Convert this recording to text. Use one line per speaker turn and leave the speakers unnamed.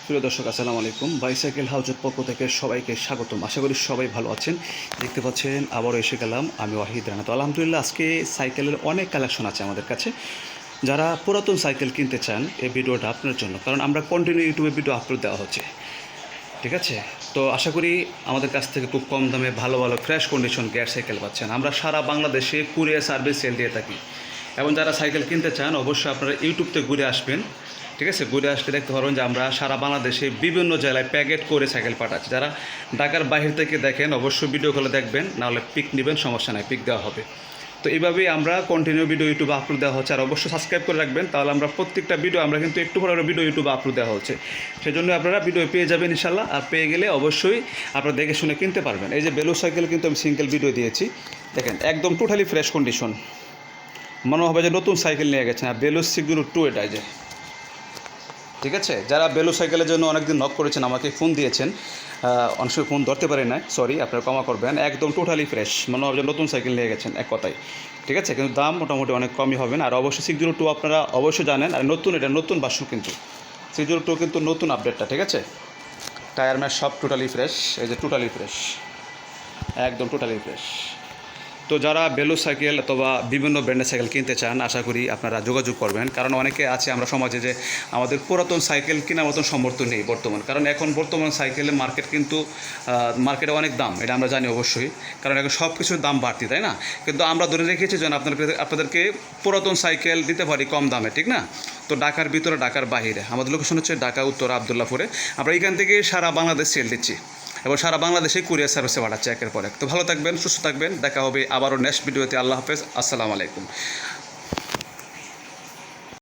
প্রিয় দর্শক আসসালামু আলাইকুম। বাইসাইকেল হাউজের পক্ষ থেকে সবাইকে স্বাগতম। আশা করি সবাই ভালো আছেন। দেখতে পাচ্ছেন আবারও এসে গেলাম আমি ওয়াহিদ রানা। তো আলহামদুলিল্লাহ আজকে সাইকেলের অনেক কালেকশন আছে আমাদের কাছে। যারা পুরাতন সাইকেল কিনতে চান এই ভিডিওটা আপনার জন্য, কারণ আমরা কন্টিনিউ ইউটিউবে ভিডিও আপলোড দেওয়া হচ্ছে, ঠিক আছে? তো আশা করি আমাদের কাছ থেকে খুব কম দামে ভালো ভালো ফ্রেশ কন্ডিশন গিয়ার সাইকেল পাচ্ছেন। আমরা সারা বাংলাদেশে কুরিয়ার সার্ভিস সেল দিয়ে থাকি। এবং যারা সাইকেল কিনতে চান অবশ্যই আপনারা ইউটিউবতে ঘুরে আসবেন, ঠিক আছে? ঘুরে আসলে দেখতে পারবেন যে আমরা সারা বাংলাদেশে বিভিন্ন জেলায় প্যাকেট করে সাইকেল পাঠাচ্ছি। যারা ঢাকার বাইরে থেকে দেখেন অবশ্যই ভিডিও কলে দেখবেন, নাহলে পিক নেবেন, সমস্যা নাই, পিক দেওয়া হবে। তো এইভাবেই আমরা কন্টিনিউ ভিডিও ইউটিউবে আপলোড দেওয়া হচ্ছে। আর অবশ্যই সাবস্ক্রাইব করে রাখবেন, তাহলে আমরা প্রত্যেকটা ভিডিও আমরা কিন্তু একটু পরে ভিডিও ইউটিউবে আপলোড দেওয়া হচ্ছে। সেই জন্য আপনারা ভিডিও পেয়ে যাবেন ইনশাল্লাহ। আর পেয়ে গেলে অবশ্যই আপনারা দেখে শুনে কিনতে পারবেন। এই যে বেলু সাইকেল কিন্তু আমি সিঙ্গেল ভিডিও দিয়েছি, দেখেন একদম টোটালি ফ্রেশ কন্ডিশন, মনে হবে যে নতুন সাইকেল নিয়ে গেছেন। আর বেলু 602 এটা যে, ঠিক আছে? যারা বেলু সাইকেলের জন্য অনেকদিন নক করেছেন, আমাকে ফোন দিয়েছেন, অনেক সময় ফোন ধরতে পারি না, সরি, আপনারা ক্ষমা করবেন। একদম টোটালি ফ্রেশ, মনে হবে যে নতুন সাইকেল নিয়ে গেছেন এক কথায়, ঠিক আছে? কিন্তু দাম মোটামুটি অনেক কমই হবেন। আর অবশ্যই 602 আপনারা অবশ্যই জানেন, আর নতুন, এটা নতুন ভার্সন কিন্তু 602 কিন্তু নতুন আপডেটটা, ঠিক আছে? টায়ার ম্যাচ সব টোটালি ফ্রেশ, এই যে টোটালি ফ্রেশ, একদম টোটালি ফ্রেশ। তো যারা বেলু সাইকেল অথবা বিভিন্ন ব্র্যান্ডের সাইকেল কিনতে চান আশা করি আপনারা যোগাযোগ করবেন। কারণ অনেকে আছে আমরা সমাজে যে আমাদের পুরাতন সাইকেল কেনার মতন সামর্থ্য নেই বর্তমান, কারণ এখন বর্তমান সাইকেলের মার্কেট কিন্তু মার্কেটে অনেক দাম, এটা আমরা জানি অবশ্যই, কারণ এখন সব কিছুর দাম বাড়তি, তাই না? কিন্তু আমরা ধরে রেখেছি যেন আপনাদেরকে পুরাতন সাইকেল দিতে পারি কম দামে, ঠিক না? তো ঢাকার ভিতরে, ঢাকার বাইরে আমাদের লোকেশন হচ্ছে ঢাকা উত্তর আবদুল্লাপুরে। আমরা এখান থেকে সারা বাংলাদেশ সেল দিচ্ছি এবং সারা বাংলাদেশে কুরিয়ার সার্ভিসে পাঠাচ্ছে একের পর এক। তো ভালো থাকবেন, সুস্থ থাকবেন, দেখা হবে আবারও নেক্সট ভিডিওতে। আল্লাহ হাফেজ, আসসালামু আলাইকুম।